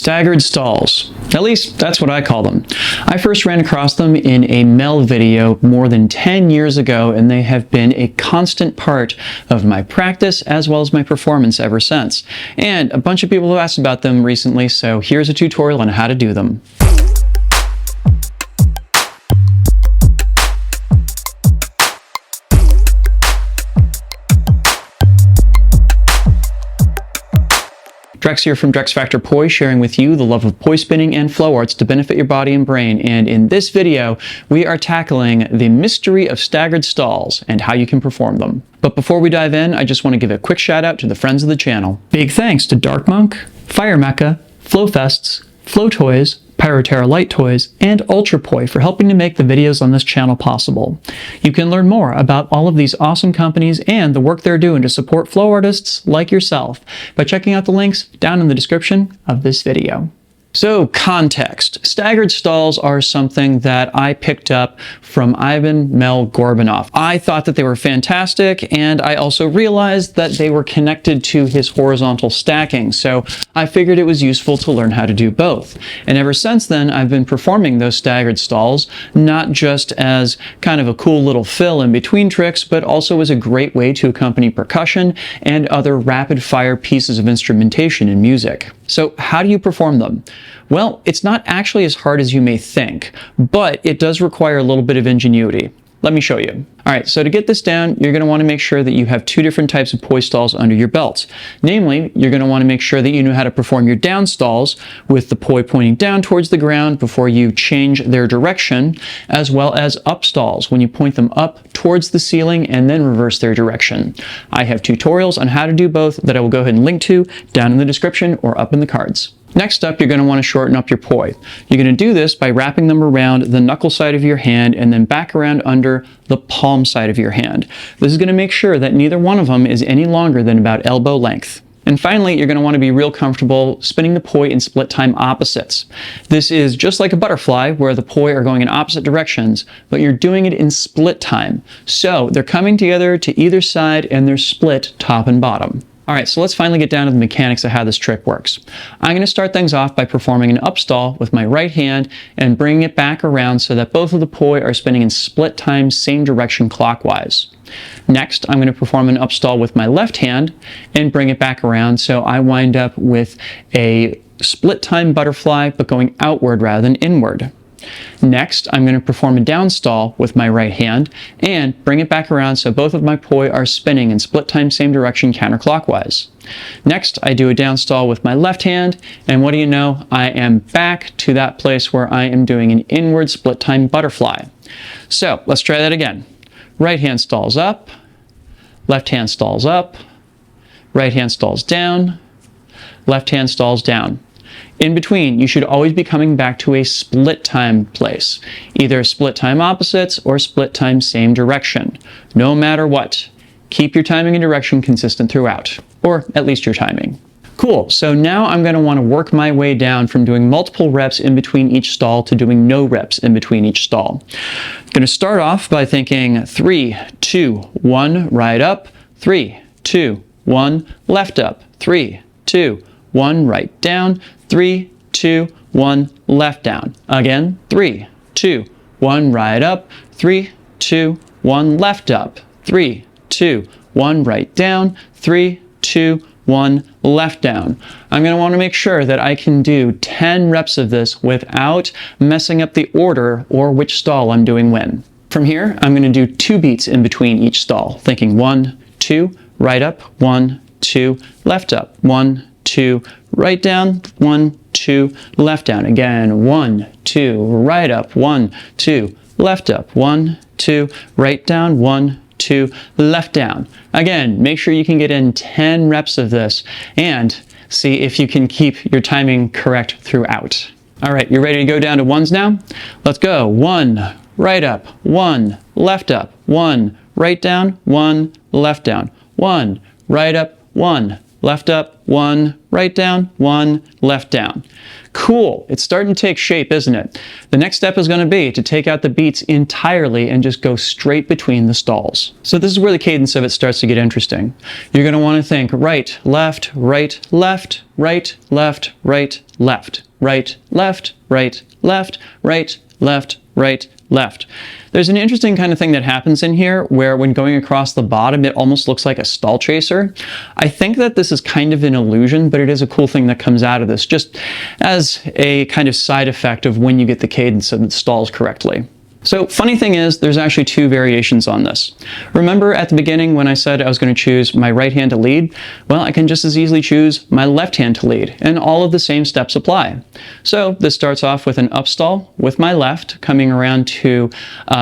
Staggered stalls. At least that's what I call them. I first ran across them in a Mel video more than 10 years ago, and they have been a constant part of my practice as well as my performance ever since. And a bunch of people have asked about them recently, so here's a tutorial on how to do them. Drex here from DrexFactor Poi, sharing with you the love of poi spinning and flow arts to benefit your body and brain. And in this video, we are tackling the mystery of staggered stalls and how you can perform them. But before we dive in, I just want to give a quick shout out to the friends of the channel. Big thanks to Dark Monk, Fire Mecca, Flowfests, Flow Toys, Pyroterra Light Toys, and Ultra Poi for helping to make the videos on this channel possible. You can learn more about all of these awesome companies and the work they're doing to support flow artists like yourself by checking out the links down in the description of this video. So, context. Staggered stalls are something that I picked up from Gorbunov. I thought that they were fantastic, and I also realized that they were connected to his horizontal stacking, so I figured it was useful to learn how to do both. And ever since then, I've been performing those staggered stalls, not just as kind of a cool little fill in between tricks, but also as a great way to accompany percussion and other rapid-fire pieces of instrumentation in music. So how do you perform them? Well, it's not actually as hard as you may think, but it does require a little bit of ingenuity. Let me show you. All right, so to get this down, you're going to want to make sure that you have two different types of poi stalls under your belt. Namely, you're going to want to make sure that you know how to perform your down stalls with the poi pointing down towards the ground before you change their direction, as well as up stalls when you point them up towards the ceiling and then reverse their direction. I have tutorials on how to do both that I will go ahead and link to down in the description or up in the cards. Next up, you're going to want to shorten up your poi. You're going to do this by wrapping them around the knuckle side of your hand and then back around under the palm side of your hand. This is going to make sure that neither one of them is any longer than about elbow length. And finally, you're going to want to be real comfortable spinning the poi in split time opposites. This is just like a butterfly where the poi are going in opposite directions, but you're doing it in split time. So they're coming together to either side and they're split top and bottom. All right, so let's finally get down to the mechanics of how this trick works. I'm going to start things off by performing an up stall with my right hand and bringing it back around so that both of the poi are spinning in split time, same direction clockwise. Next, I'm going to perform an up stall with my left hand and bring it back around so I wind up with a split time butterfly but going outward rather than inward. Next, I'm going to perform a down stall with my right hand and bring it back around so both of my poi are spinning in split time, same direction, counterclockwise. Next, I do a down stall with my left hand, and what do you know? I am back to that place where I am doing an inward split time butterfly. So, let's try that again. Right hand stalls up, left hand stalls up, right hand stalls down, left hand stalls down. In between, you should always be coming back to a split time place, either split time opposites or split time same direction. No matter what, keep your timing and direction consistent throughout, or at least your timing. Cool, so now I'm going to want to work my way down from doing multiple reps in between each stall to doing no reps in between each stall. I'm going to start off by thinking 3, 2, 1, right up, 3, 2, 1, left up, 3, 2, 1, right down, 3, 2, 1, left down. Again, 3, 2, 1, right up, 3, 2, 1, left up, 3, 2, 1, right down, 3, 2, 1, left down. I'm going to want to make sure that I can do 10 reps of this without messing up the order or which stall I'm doing when. From here, I'm going to do 2 beats in between each stall, thinking 1, 2, right up, 1, 2, left up, 1, 2, right down, 1, 2, left down. Again, 1, 2, right up, 1, 2, left up, 1, 2, right down, 1, 2, left down. Again, make sure you can get in 10 reps of this and see if you can keep your timing correct throughout. All right, you ready to go down to ones now? Let's go. 1, right up, 1, left up, 1, right down, 1, left down, 1, right up, 1, left up, 1, right down, 1, left down. Cool, it's starting to take shape, isn't it? The next step is going to be to take out the beats entirely and just go straight between the stalls. So this is where the cadence of it starts to get interesting. You're going to want to think right, left, right, left, right, left, right, left, right, left, right, left, right, left, right, left. There's an interesting kind of thing that happens in here where when going across the bottom, it almost looks like a stall chaser. I think that this is kind of an illusion, but it is a cool thing that comes out of this, just as a kind of side effect of when you get the cadence of the stalls correctly. So funny thing is, there's actually 2 variations on this. Remember at the beginning when I said I was going to choose my right hand to lead? Well, I can just as easily choose my left hand to lead, and all of the same steps apply. So this starts off with an up stall with my left, coming around to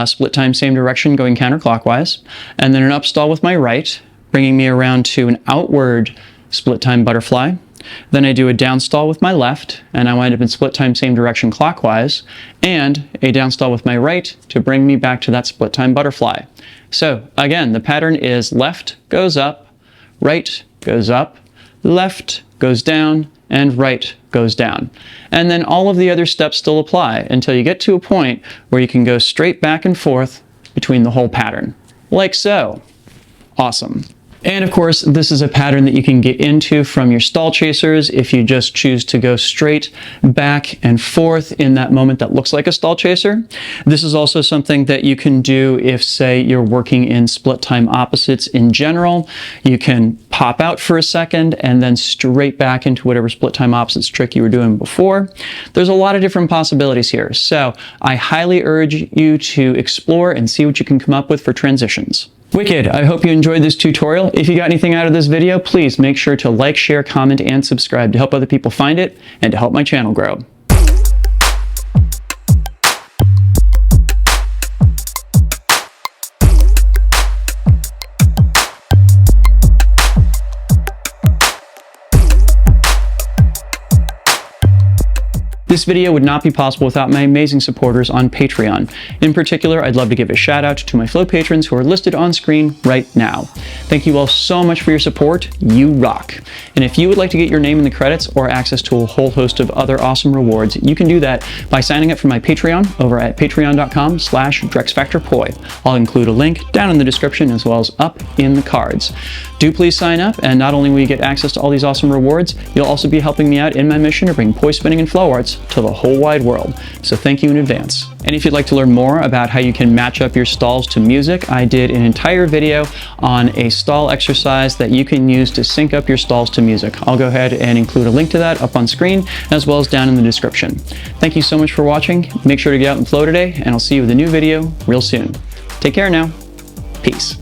split time same direction, going counterclockwise, and then an up stall with my right, bringing me around to an outward split time butterfly. Then I do a down stall with my left, and I wind up in split time same direction clockwise, and a down stall with my right to bring me back to that split time butterfly. So again, the pattern is left goes up, right goes up, left goes down, and right goes down. And then all of the other steps still apply until you get to a point where you can go straight back and forth between the whole pattern, like so. Awesome. And of course, this is a pattern that you can get into from your stall chasers if you just choose to go straight back and forth in that moment that looks like a stall chaser. This is also something that you can do if, say, you're working in split time opposites in general. You can pop out for a second and then straight back into whatever split time opposites trick you were doing before. There's a lot of different possibilities here, so I highly urge you to explore and see what you can come up with for transitions. Wicked, I hope you enjoyed this tutorial. If you got anything out of this video, please make sure to like, share, comment, and subscribe to help other people find it and to help my channel grow. This video would not be possible without my amazing supporters on Patreon. In particular, I'd love to give a shout out to my Flow patrons who are listed on screen right now. Thank you all so much for your support. You rock. And if you would like to get your name in the credits or access to a whole host of other awesome rewards, you can do that by signing up for my Patreon over at patreon.com/DrexFactorPoi. I'll include a link down in the description as well as up in the cards. Do please sign up, and not only will you get access to all these awesome rewards, you'll also be helping me out in my mission to bring poi spinning and flow arts to the whole wide world. So thank you in advance. And if you'd like to learn more about how you can match up your stalls to music, I did an entire video on a stall exercise that you can use to sync up your stalls to music. I'll go ahead and include a link to that up on screen as well as down in the description. Thank you so much for watching. Make sure to get out and flow today, and I'll see you with a new video real soon. Take care now. Peace.